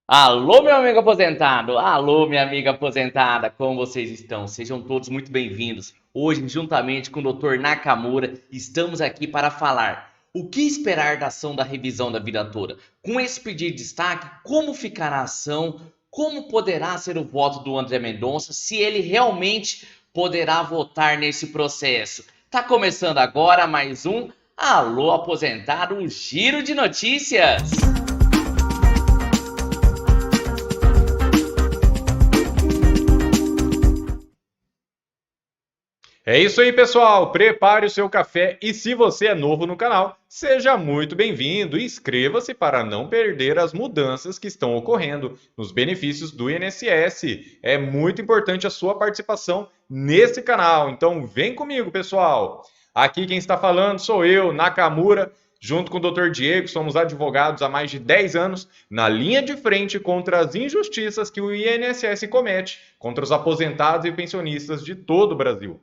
Alô, meu amigo aposentado! Alô, minha amiga aposentada! Como vocês estão? Sejam todos muito bem-vindos. Hoje, juntamente com o Dr. Nakamura, estamos aqui para falar o que esperar da ação da revisão da vida toda. Com esse pedido de destaque, como ficará a ação, como poderá ser o voto do André Mendonça, se ele realmente poderá votar nesse processo. Tá começando agora mais um Alô, aposentado, um giro de notícias! É isso aí, pessoal. Prepare o seu café e se você é novo no canal, seja muito bem-vindo e inscreva-se para não perder as mudanças que estão ocorrendo nos benefícios do INSS. É muito importante a sua participação nesse canal. Então, vem comigo, pessoal. Aqui quem está falando sou eu, Nakamura, junto com o Dr. Diego. Somos advogados há mais de 10 anos na linha de frente contra as injustiças que o INSS comete contra os aposentados e pensionistas de todo o Brasil.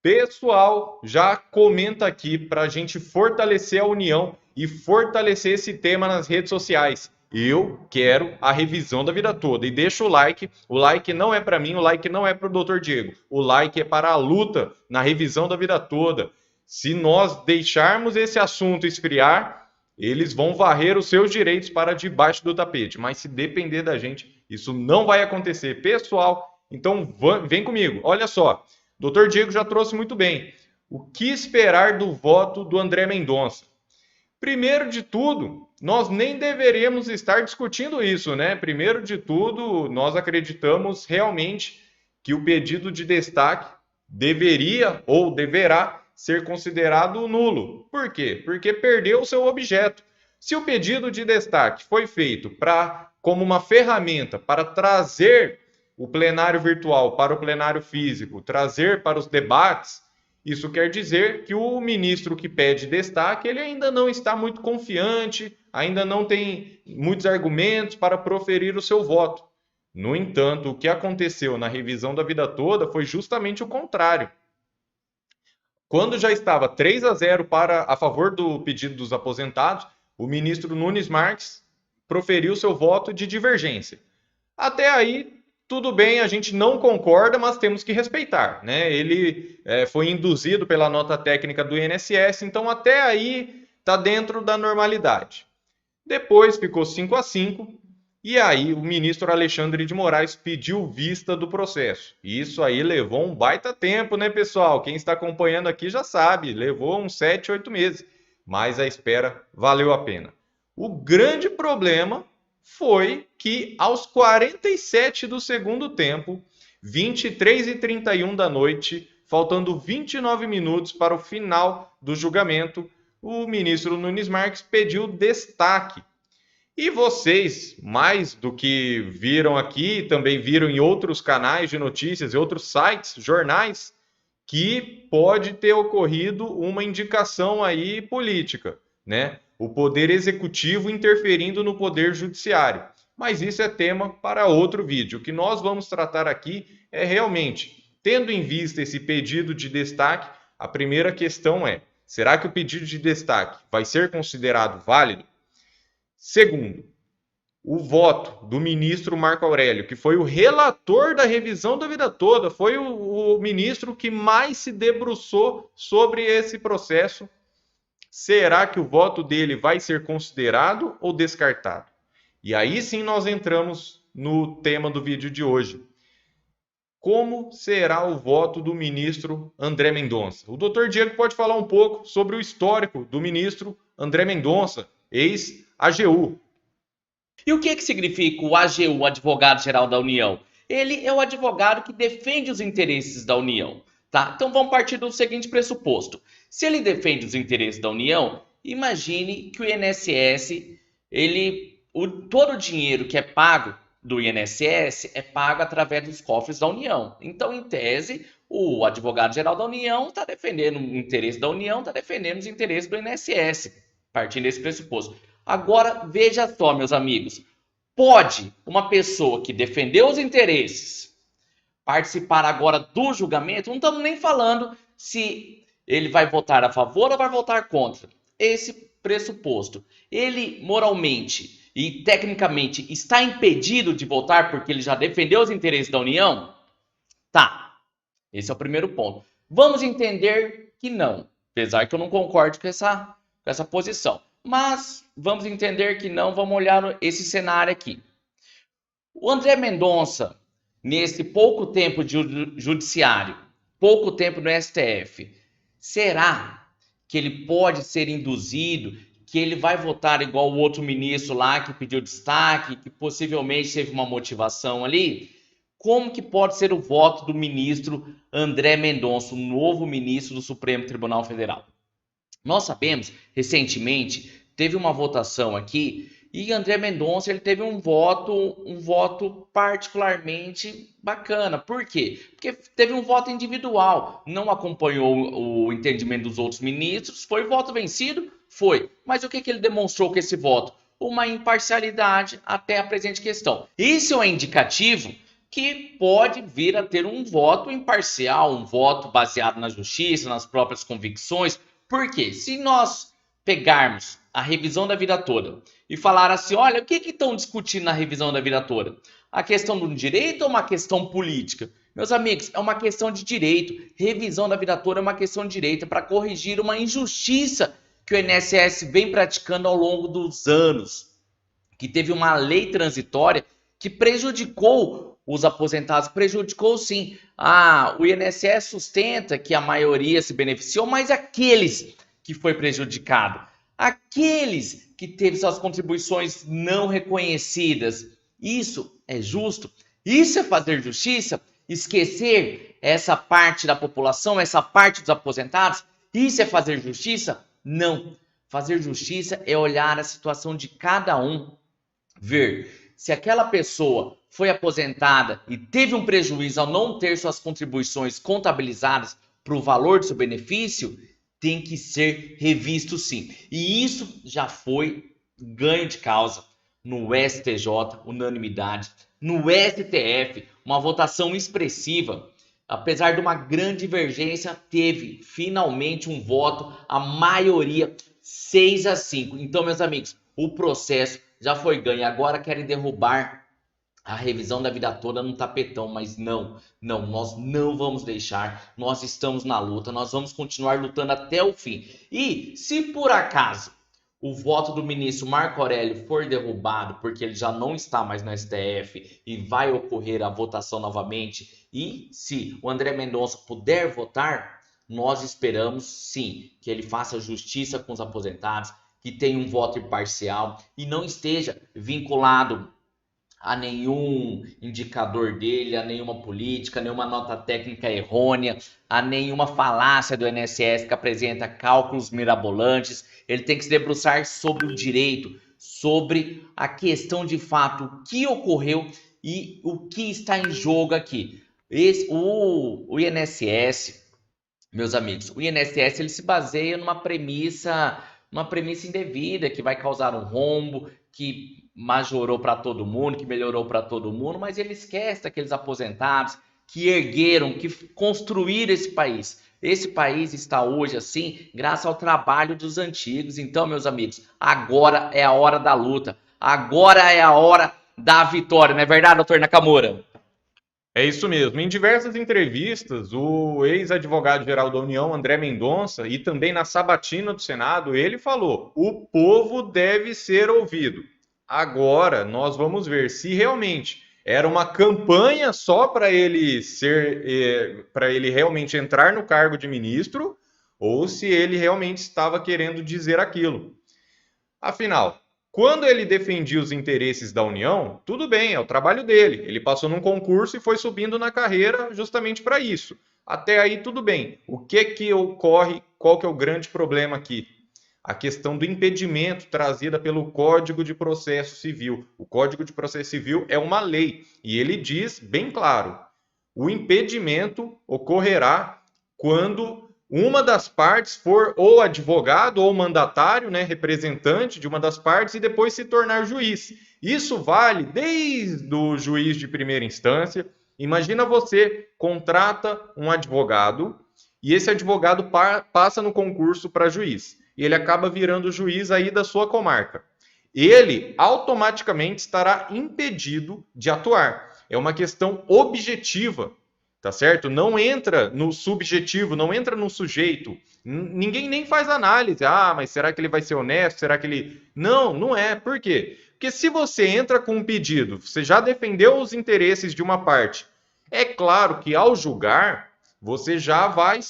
Pessoal, já comenta aqui para a gente fortalecer a união e fortalecer esse tema nas redes sociais. Eu quero a revisão da vida toda. E deixa o like. O like não é para mim, o like não é para o Dr. Diego. O like é para a luta na revisão da vida toda. Se nós deixarmos esse assunto esfriar, eles vão varrer os seus direitos para debaixo do tapete. Mas se depender da gente, isso não vai acontecer. Pessoal, então vem comigo. Olha só. Dr. Diego já trouxe muito bem. O que esperar do voto do André Mendonça? Primeiro de tudo, nós nem deveríamos estar discutindo isso, né? Primeiro de tudo, nós acreditamos realmente que o pedido de destaque deveria ou deverá ser considerado nulo. Por quê? Porque perdeu o seu objeto. Se o pedido de destaque foi feito como uma ferramenta para trazer o plenário virtual para o plenário físico, trazer para os debates, isso quer dizer que o ministro que pede destaque, ele ainda não está muito confiante, ainda não tem muitos argumentos para proferir o seu voto. No entanto, o que aconteceu na revisão da vida toda foi justamente o contrário. Quando já estava 3-0 a favor do pedido dos aposentados, o ministro Nunes Marques proferiu seu voto de divergência. Até aí, tudo bem, a gente não concorda, mas temos que respeitar, né? Ele foi induzido pela nota técnica do INSS, então até aí está dentro da normalidade. Depois ficou 5-5, e aí o ministro Alexandre de Moraes pediu vista do processo. Isso aí levou um baita tempo, né, pessoal? Quem está acompanhando aqui já sabe, levou uns 7-8 meses, mas a espera valeu a pena. O grande problema foi que aos 47 do segundo tempo, 23h31 da noite, faltando 29 minutos para o final do julgamento, o ministro Nunes Marques pediu destaque. E vocês, mais do que viram aqui, também viram em outros canais de notícias e outros sites, jornais, que pode ter ocorrido uma indicação aí política, né? O poder executivo interferindo no poder judiciário. Mas isso é tema para outro vídeo. O que nós vamos tratar aqui é realmente, tendo em vista esse pedido de destaque, a primeira questão é: será que o pedido de destaque vai ser considerado válido? Segundo, o voto do ministro Marco Aurélio, que foi o relator da revisão da vida toda, foi o ministro que mais se debruçou sobre esse processo. Será que o voto dele vai ser considerado ou descartado? E aí sim nós entramos no tema do vídeo de hoje. Como será o voto do ministro André Mendonça? O Dr. Diego pode falar um pouco sobre o histórico do ministro André Mendonça, ex-AGU. E o que significa o AGU, Advogado-Geral da União? Ele é o advogado que defende os interesses da União, tá? Então vamos partir do seguinte pressuposto. Se ele defende os interesses da União, imagine que o INSS, todo o dinheiro que é pago do INSS é pago através dos cofres da União. Então, em tese, o advogado-geral da União está defendendo o interesse da União, está defendendo os interesses do INSS, partindo desse pressuposto. Agora, veja só, meus amigos, pode uma pessoa que defendeu os interesses participar agora do julgamento? Não estamos nem falando se ele vai votar a favor ou vai votar contra. Esse pressuposto, ele moralmente, e tecnicamente está impedido de votar porque ele já defendeu os interesses da União? Tá, esse é o primeiro ponto. Vamos entender que não, apesar que eu não concordo com essa posição. Mas vamos entender que não, vamos olhar esse cenário aqui. O André Mendonça, nesse pouco tempo de judiciário, pouco tempo no STF, será que ele pode ser induzido, que ele vai votar igual o outro ministro lá que pediu destaque, que possivelmente teve uma motivação ali? Como que pode ser o voto do ministro André Mendonça, o novo ministro do Supremo Tribunal Federal? Nós sabemos, recentemente, teve uma votação aqui e André Mendonça ele teve um voto particularmente bacana. Por quê? Porque teve um voto individual, não acompanhou o entendimento dos outros ministros, foi voto vencido? Foi. Mas o que ele demonstrou com esse voto? Uma imparcialidade até a presente questão. Isso é um indicativo que pode vir a ter um voto imparcial, um voto baseado na justiça, nas próprias convicções. Por quê? Se nós pegarmos a revisão da vida toda e falar assim, olha, o que estão discutindo na revisão da vida toda? A questão do direito ou uma questão política? Meus amigos, é uma questão de direito. Revisão da vida toda é uma questão de direito para corrigir uma injustiça que o INSS vem praticando ao longo dos anos, que teve uma lei transitória que prejudicou os aposentados, prejudicou sim. O INSS sustenta que a maioria se beneficiou, mas aqueles que foi prejudicado, aqueles que teve suas contribuições não reconhecidas, isso é justo? Isso é fazer justiça? Esquecer essa parte da população, essa parte dos aposentados? Isso é fazer justiça? Não. Fazer justiça é olhar a situação de cada um, ver se aquela pessoa foi aposentada e teve um prejuízo ao não ter suas contribuições contabilizadas para o valor do seu benefício, tem que ser revisto sim. E isso já foi ganho de causa no STJ, unanimidade, no STF, uma votação expressiva. Apesar de uma grande divergência, teve finalmente um voto, a maioria 6-5. Então, meus amigos, o processo já foi ganho. Agora querem derrubar a revisão da vida toda num tapetão, mas não, nós não vamos deixar, nós estamos na luta, nós vamos continuar lutando até o fim. E se por acaso o voto do ministro Marco Aurélio for derrubado, porque ele já não está mais no STF e vai ocorrer a votação novamente, e se o André Mendonça puder votar, nós esperamos sim que ele faça justiça com os aposentados, que tenha um voto imparcial e não esteja vinculado a nenhum indicador dele, a nenhuma política, a nenhuma nota técnica errônea, a nenhuma falácia do INSS que apresenta cálculos mirabolantes. Ele tem que se debruçar sobre o direito, sobre a questão de fato, o que ocorreu e o que está em jogo aqui. O INSS, meus amigos, o INSS ele se baseia numa premissa indevida, que vai causar um rombo, que majorou para todo mundo, que melhorou para todo mundo, mas ele esquece daqueles aposentados que ergueram, que construíram esse país. Esse país está hoje assim, graças ao trabalho dos antigos. Então, meus amigos, agora é a hora da luta. Agora é a hora da vitória. Não é verdade, doutor Nakamura? É isso mesmo. Em diversas entrevistas, o ex-advogado-geral da União, André Mendonça, e também na sabatina do Senado, ele falou: o povo deve ser ouvido. Agora nós vamos ver se realmente era uma campanha só para ele realmente entrar no cargo de ministro, ou se ele realmente estava querendo dizer aquilo. Afinal, quando ele defendia os interesses da União, tudo bem, é o trabalho dele. Ele passou num concurso e foi subindo na carreira justamente para isso. Até aí tudo bem. O que ocorre? Qual que é o grande problema aqui? A questão do impedimento trazida pelo Código de Processo Civil. O Código de Processo Civil é uma lei e ele diz bem claro: o impedimento ocorrerá quando uma das partes for ou advogado ou mandatário, né, representante de uma das partes, e depois se tornar juiz. Isso vale desde o juiz de primeira instância. Imagina você contrata um advogado e esse advogado passa no concurso para juiz. E ele acaba virando juiz aí da sua comarca. ele automaticamente estará impedido de atuar. É uma questão objetiva, tá certo? Não entra no subjetivo, não entra no sujeito. Ninguém nem faz análise. Ah, mas será que ele vai ser honesto? Será que ele... Não, não é. Por quê? Porque se você entra com um pedido, você já defendeu os interesses de uma parte. É claro que ao julgar, você já vai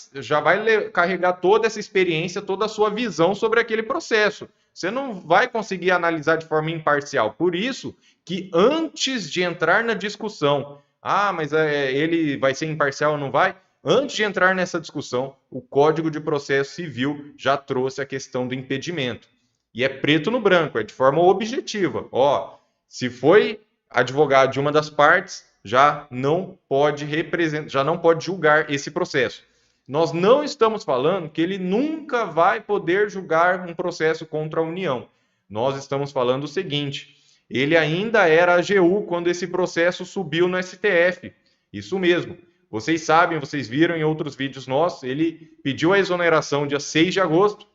carregar toda essa experiência, toda a sua visão sobre aquele processo. Você não vai conseguir analisar de forma imparcial. Por isso que antes de entrar na discussão, mas ele vai ser imparcial ou não vai? Antes de entrar nessa discussão, o Código de Processo Civil já trouxe a questão do impedimento. E é preto no branco, é de forma objetiva. Se foi advogado de uma das partes, já não pode julgar esse processo. Nós não estamos falando que ele nunca vai poder julgar um processo contra a União. Nós estamos falando o seguinte: ele ainda era AGU quando esse processo subiu no STF. Isso mesmo. Vocês sabem, vocês viram em outros vídeos nossos, ele pediu a exoneração dia 6 de agosto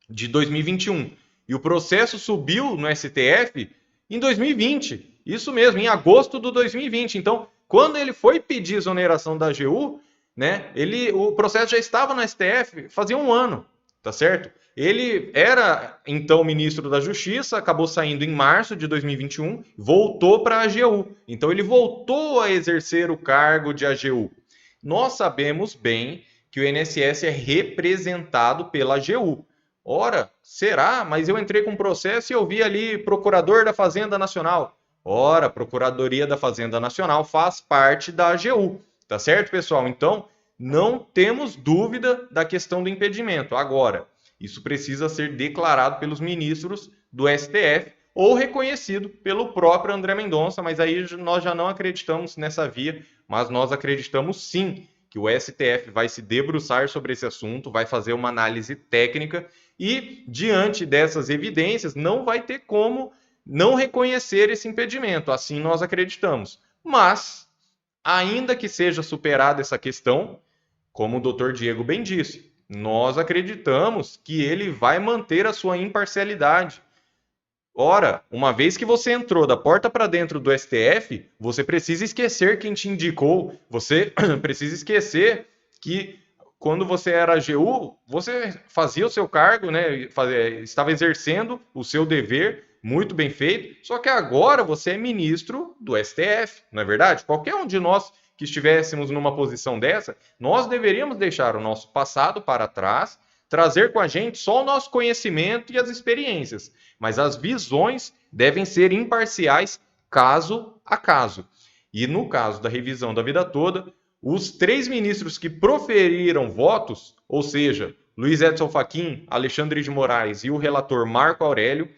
de 2021. E o processo subiu no STF em 2020. Isso mesmo, em agosto de 2020. Então, quando ele foi pedir exoneração da AGU, né, o processo já estava no STF fazia um ano, tá certo? Ele era, então, ministro da Justiça, acabou saindo em março de 2021, voltou para a AGU. Então, ele voltou a exercer o cargo de AGU. Nós sabemos bem que o INSS é representado pela AGU. Ora, será? Mas eu entrei com um processo e eu vi ali Procurador da Fazenda Nacional. Ora, Procuradoria da Fazenda Nacional faz parte da AGU. Tá certo, pessoal? Então, não temos dúvida da questão do impedimento. Agora, isso precisa ser declarado pelos ministros do STF ou reconhecido pelo próprio André Mendonça, mas aí nós já não acreditamos nessa via, mas nós acreditamos sim que o STF vai se debruçar sobre esse assunto, vai fazer uma análise técnica e, diante dessas evidências, não vai ter como não reconhecer esse impedimento. Assim nós acreditamos. Mas, ainda que seja superada essa questão, como o Dr. Diego bem disse, nós acreditamos que ele vai manter a sua imparcialidade. Ora, uma vez que você entrou da porta para dentro do STF, você precisa esquecer quem te indicou, você precisa esquecer que quando você era AGU, você fazia o seu cargo, né, estava exercendo o seu dever, muito bem feito, só que agora você é ministro do STF, não é verdade? Qualquer um de nós que estivéssemos numa posição dessa, nós deveríamos deixar o nosso passado para trás, trazer com a gente só o nosso conhecimento e as experiências, mas as visões devem ser imparciais caso a caso. E no caso da revisão da vida toda, os 3 ministros que proferiram votos, ou seja, Luiz Edson Fachin, Alexandre de Moraes e o relator Marco Aurélio,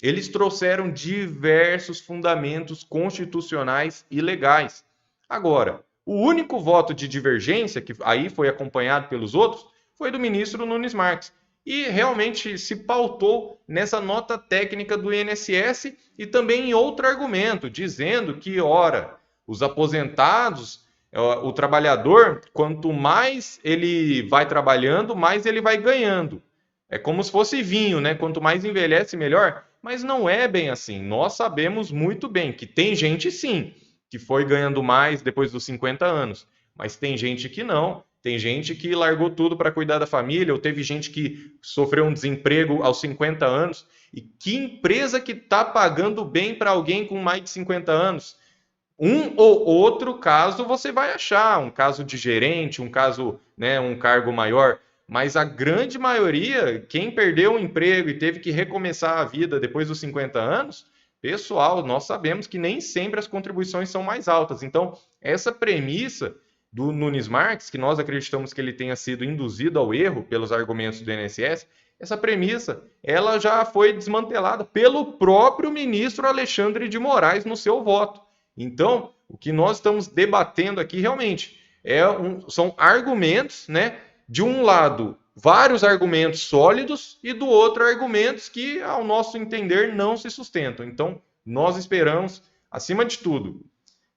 eles trouxeram diversos fundamentos constitucionais e legais. Agora, o único voto de divergência, que aí foi acompanhado pelos outros, foi do ministro Nunes Marques. E realmente se pautou nessa nota técnica do INSS e também em outro argumento, dizendo que, ora, os aposentados, o trabalhador, quanto mais ele vai trabalhando, mais ele vai ganhando. É como se fosse vinho, né? Quanto mais envelhece, melhor. Mas não é bem assim. Nós sabemos muito bem que tem gente, sim, que foi ganhando mais depois dos 50 anos. Mas tem gente que não. Tem gente que largou tudo para cuidar da família, ou teve gente que sofreu um desemprego aos 50 anos. E que empresa que está pagando bem para alguém com mais de 50 anos? Um ou outro caso você vai achar, um caso de gerente, um caso, né, um cargo maior. Mas a grande maioria, quem perdeu o emprego e teve que recomeçar a vida depois dos 50 anos, pessoal, nós sabemos que nem sempre as contribuições são mais altas. Então, essa premissa do Nunes Marques, que nós acreditamos que ele tenha sido induzido ao erro pelos argumentos do INSS, essa premissa ela já foi desmantelada pelo próprio ministro Alexandre de Moraes no seu voto. Então, o que nós estamos debatendo aqui realmente são argumentos, né? De um lado, vários argumentos sólidos e do outro, argumentos que, ao nosso entender, não se sustentam. Então, nós esperamos, acima de tudo,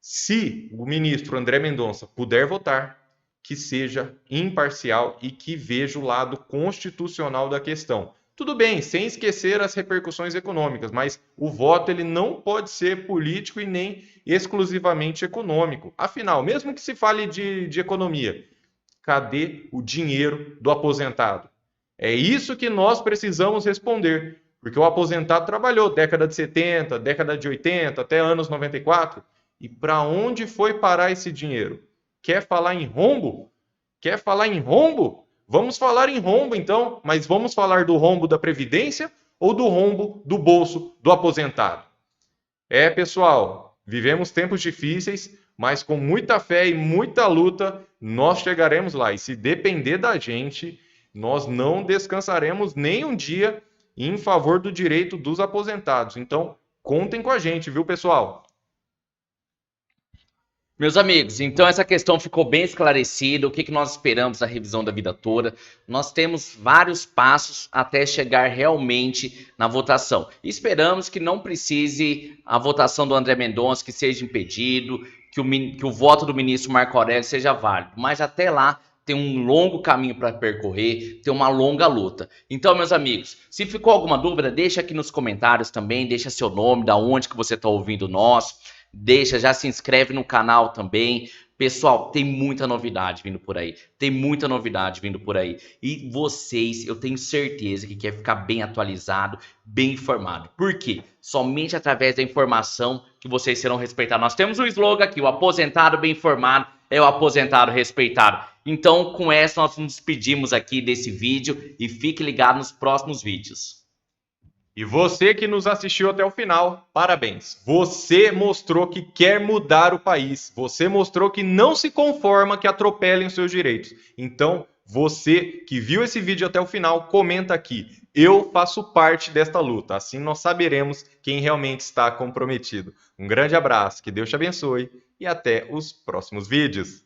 se o ministro André Mendonça puder votar, que seja imparcial e que veja o lado constitucional da questão. Tudo bem, sem esquecer as repercussões econômicas, mas o voto ele não pode ser político e nem exclusivamente econômico. Afinal, mesmo que se fale de economia, cadê o dinheiro do aposentado? É isso que nós precisamos responder, porque o aposentado trabalhou década de 70, década de 80, até anos 94, e para onde foi parar esse dinheiro? Quer falar em rombo? Quer falar em rombo? Vamos falar em rombo então, mas vamos falar do rombo da Previdência ou do rombo do bolso do aposentado? Pessoal, vivemos tempos difíceis, mas com muita fé e muita luta, nós chegaremos lá. E se depender da gente, nós não descansaremos nem um dia em favor do direito dos aposentados. Então, contem com a gente, viu, pessoal? Meus amigos, então essa questão ficou bem esclarecida. O que nós esperamos da revisão da vida toda? Nós temos vários passos até chegar realmente na votação. Esperamos que não precise a votação do André Mendonça, que seja impedido, que o voto do ministro Marco Aurélio seja válido. Mas até lá tem um longo caminho para percorrer, tem uma longa luta. Então, meus amigos, se ficou alguma dúvida, deixa aqui nos comentários também, deixa seu nome, da onde que você está ouvindo nós. Deixa, já se inscreve no canal também. Pessoal, tem muita novidade vindo por aí. Tem muita novidade vindo por aí. E vocês, eu tenho certeza que quer ficar bem atualizado, bem informado. Por quê? Somente através da informação que vocês serão respeitados. Nós temos um slogan aqui, o aposentado bem informado é o aposentado respeitado. Então, com essa, nós nos despedimos aqui desse vídeo e fique ligado nos próximos vídeos. E você que nos assistiu até o final, parabéns! Você mostrou que quer mudar o país. Você mostrou que não se conforma que atropelem os seus direitos. Então, você que viu esse vídeo até o final, comenta aqui. Eu faço parte desta luta. Assim nós saberemos quem realmente está comprometido. Um grande abraço, que Deus te abençoe e até os próximos vídeos.